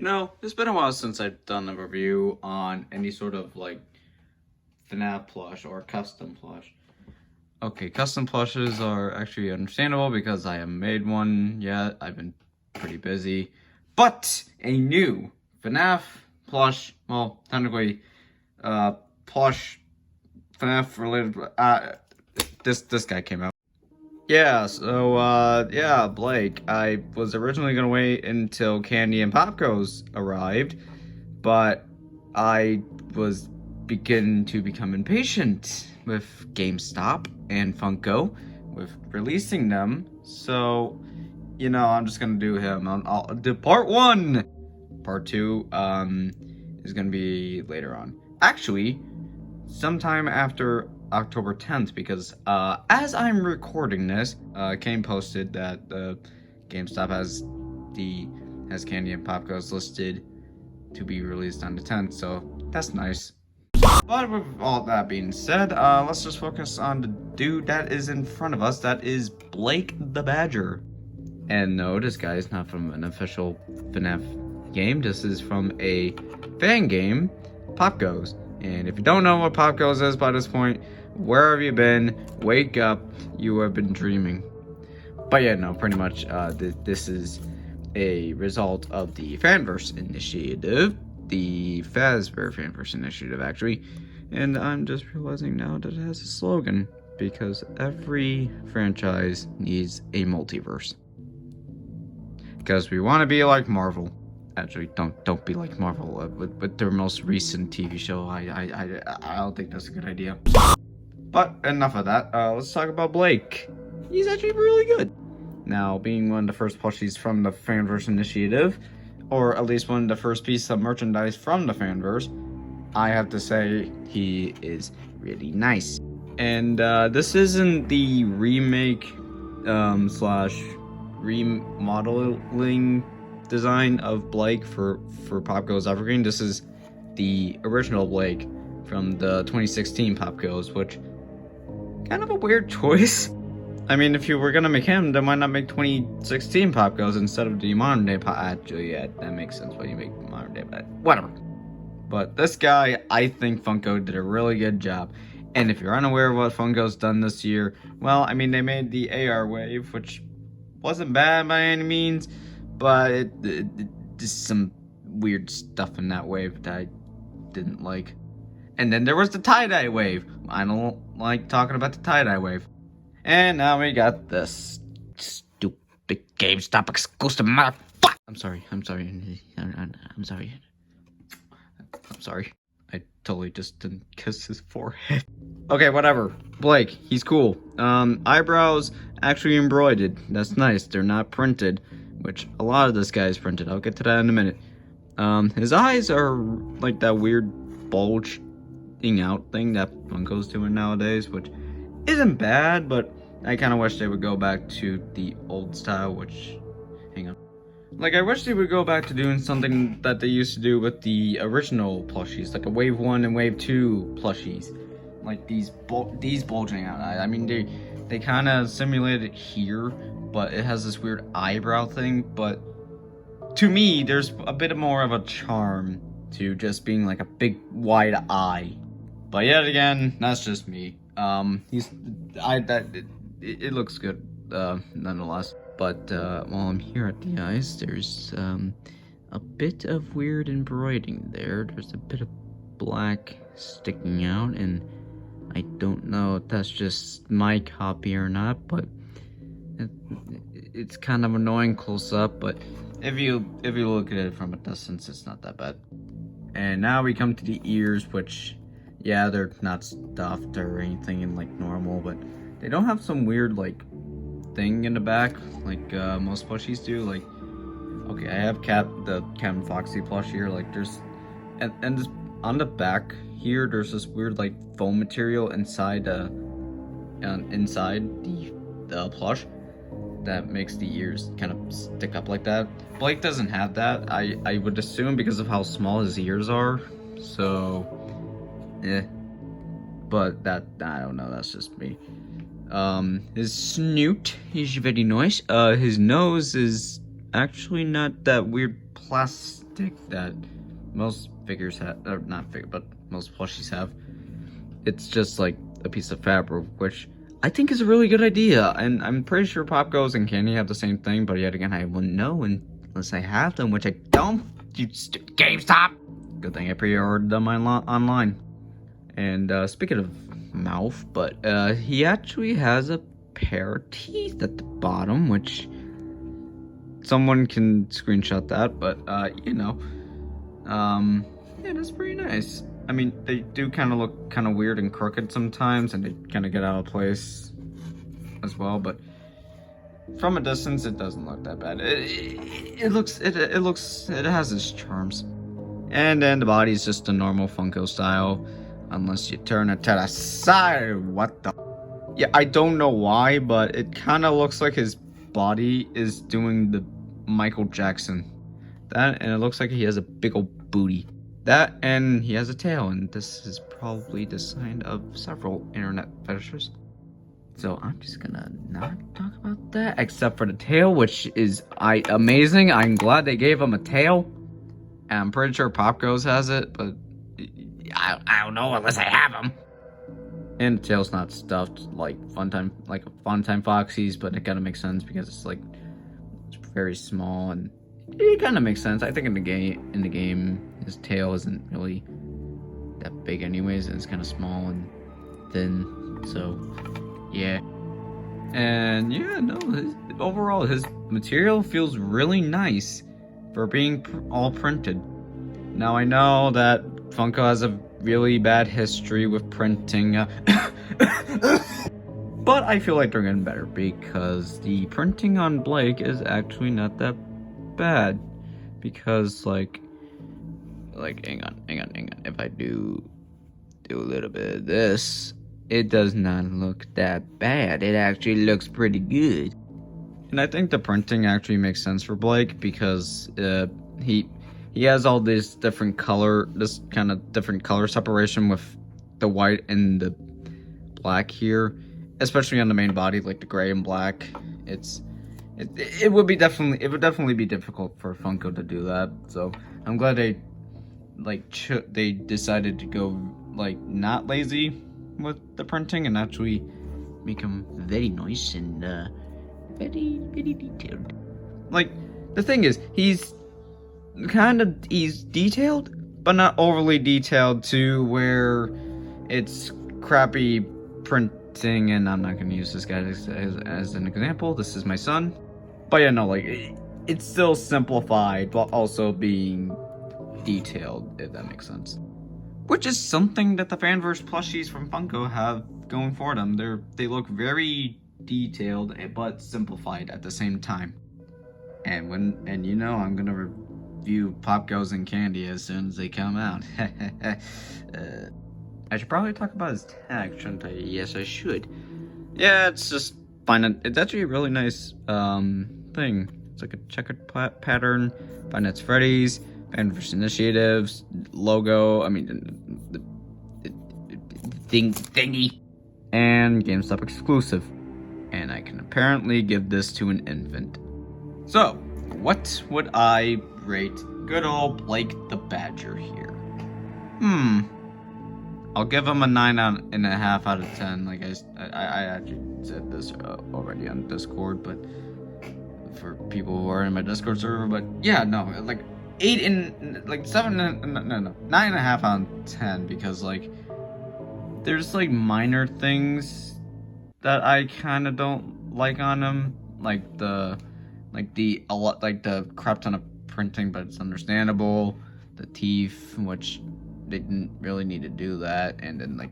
You know, it's been a while since I've done a review on any sort of like Fnaf plush or custom plush. Okay, custom plushes are actually understandable because I haven't made one yet. I've been pretty busy. But a new Fnaf plush, well, technically, plush Fnaf related. This guy came out. Yeah, so, yeah, Blake, I was originally gonna wait until Candy and Popgoes arrived, but I was beginning to become impatient with GameStop and Funko with releasing them, so, you know, I'm just gonna do him. I'll do part 1! Part 2, is gonna be later on. Actually, sometime after October 10th, because as I'm recording this, Kane posted that GameStop has Candy and Popgoes listed to be released on the 10th, so that's nice. But with all that being said, let's just focus on the dude that is in front of us. That is Blake the Badger. And no, this guy is not from an official Fnaf game. This is from a fan game, Popgoes. And if you don't know what Popgoes is by this point, where have you been? Wake up, you have been dreaming. But yeah, no, pretty much this is a result of the Fanverse initiative. The Fazbear Fanverse initiative, actually. And I'm just realizing now that it has a slogan, because every franchise needs a multiverse. Because we want to be like Marvel. Actually, don't be like Marvel with their most recent TV show. I don't think that's a good idea. But enough of that. Let's talk about Blake. He's actually really good. Now, being one of the first plushies from the Fanverse initiative, or at least one of the first pieces of merchandise from the Fanverse, I have to say he is really nice. And this isn't the remake slash remodeling design of Blake for Popgoes Evergreen. This is the original Blake from the 2016 Popgoes, which kind of a weird choice. I mean, if you were gonna make him, then why not make 2016 Popgoes instead of the modern day Pop? Actually, yeah, that makes sense why you make modern day, but whatever. But this guy, I think Funko did a really good job. And if you're unaware of what Funko's done this year, well, I mean, they made the AR wave, which wasn't bad by any means, but it just some weird stuff in that wave that I didn't like. And then there was the tie-dye wave. I don't like talking about the tie-dye wave. And now we got this stupid GameStop exclusive motherfucker. I'm sorry. I'm sorry. I totally just didn't kiss his forehead. Okay, whatever. Blake, he's cool. Eyebrows actually embroidered. That's nice. They're not printed, which a lot of this guy is printed. I'll get to that in a minute. His eyes are like that weird bulging out thing that Funko's doing nowadays, which isn't bad, but I kind of wish they would go back to the old style, which, hang on. Like, I wish they would go back to doing something that they used to do with the original plushies, like a Wave 1 and Wave 2 plushies. Like, these bulging out eyes. I mean, they kind of simulate it here, but it has this weird eyebrow thing, but to me, there's a bit more of a charm to just being like a big, wide eye. But yet again, that's just me. It looks good, nonetheless. But while I'm here at the eyes, there's a bit of weird embroidering there. There's a bit of black sticking out, and I don't know if that's just my copy or not, but it's kind of annoying close up. But if you look at it from a distance, it's not that bad. And now we come to the ears, which, yeah, they're not stuffed or anything in like normal, but they don't have some weird like thing in the back like most plushies do. Like, okay, I have the Captain Foxy plush here. Like, there's and this, on the back here, there's this weird like foam material inside the plush that makes the ears kind of stick up like that. Blake doesn't have that. I would assume because of how small his ears are. So, but that, I don't know, that's just me. His snoot is very nice. His nose is actually not that weird stick that most figures have, or not figure, but most plushies have. It's just like a piece of fabric, which I think is a really good idea. And I'm pretty sure Pop Goes and Candy have the same thing, but yet again, I wouldn't know unless I have them, which I don't. You stupid GameStop! Good thing I pre-ordered them online. And speaking of mouth, but he actually has a pair of teeth at the bottom, which someone can screenshot that, but you know, yeah, that's pretty nice. I mean, they do kind of look kind of weird and crooked sometimes, and they kind of get out of place as well, but from a distance, it doesn't look that bad. It has its charms. And then the body's just a normal Funko style, unless you turn it to the side. What the? Yeah, I don't know why, but it kind of looks like his body is doing the Michael Jackson. That, and it looks like he has a big old booty. That, and he has a tail, and this is probably the sign of several internet fetishes. So I'm just gonna not talk about that, except for the tail, which is amazing. I'm glad they gave him a tail. And I'm pretty sure Pop Goes has it, but I don't know unless I have him. And the tail's not stuffed like Funtime Foxy's, but it kind of makes sense because it's like it's very small, and it kind of makes sense. I think in the game, his tail isn't really that big anyways, and it's kind of small and thin. So yeah, and yeah, no, overall his material feels really nice for being all printed. Now I know that Funko has a really bad history with printing, but I feel like they're getting better because the printing on Blake is actually not that bad. Because like hang on. If I do a little bit of this, it does not look that bad. It actually looks pretty good. And I think the printing actually makes sense for Blake because he has all this different color separation with the white and the black here, especially on the main body, like the gray and black. It would definitely be difficult for Funko to do that. So I'm glad they decided to go like not lazy with the printing and actually make them very nice and very, very detailed. Like, the thing is, he's detailed, but not overly detailed to where it's crappy printing, and I'm not going to use this guy as an example. This is my son. But yeah, no, like, it's still simplified while also being detailed, if that makes sense. Which is something that the Fanverse plushies from Funko have going for them. They look very detailed but simplified at the same time. And you know I'm gonna review Pop Goes and Candy as soon as they come out. I should probably talk about his tag, shouldn't I? Yes, I should. Yeah, it's just fine. It's actually a really nice thing. It's like a checkered pattern. Five Nights at Freddy's, Fanverse Initiatives, logo. I mean, the thingy, and GameStop exclusive. And I can apparently give this to an infant. So, what would I rate good old Blake the Badger here? I'll give him a 9.5 out of 10. Like I actually said this already on Discord, but for people who are in my Discord server, but yeah, no, like 9.5 out of 10 because like there's like minor things that I kind of don't like on him, like the crap ton of printing, but it's understandable. The teeth, which they didn't really need to do that, and then like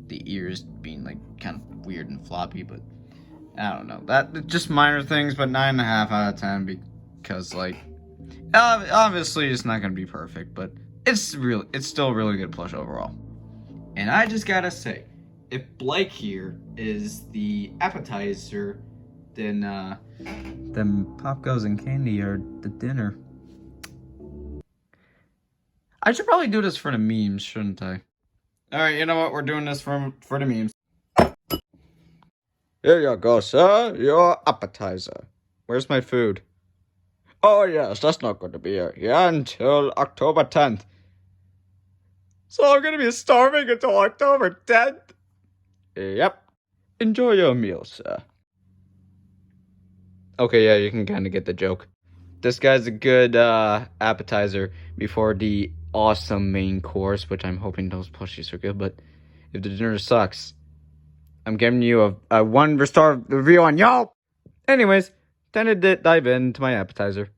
the ears being like kind of weird and floppy, but I don't know. That just minor things, but 9.5 out of 10 because like obviously it's not gonna be perfect, but it's still a really good plush overall. And I just gotta say, if Blake here is the appetizer, then Pop Goes and Candy are the dinner. I should probably do this for the memes, shouldn't I? Alright, you know what? We're doing this for the memes. Here you go, sir. Your appetizer. Where's my food? Oh yes, that's not going to be here until October 10th. So I'm going to be starving until October 10th? Yep. Enjoy your meal, sir. Okay, yeah, you can kind of get the joke. This guy's a good appetizer before the awesome main course, which I'm hoping those plushies are good, but if the dinner sucks, I'm giving you a 1-star review on Yelp. Anyways, then I did dive into my appetizer.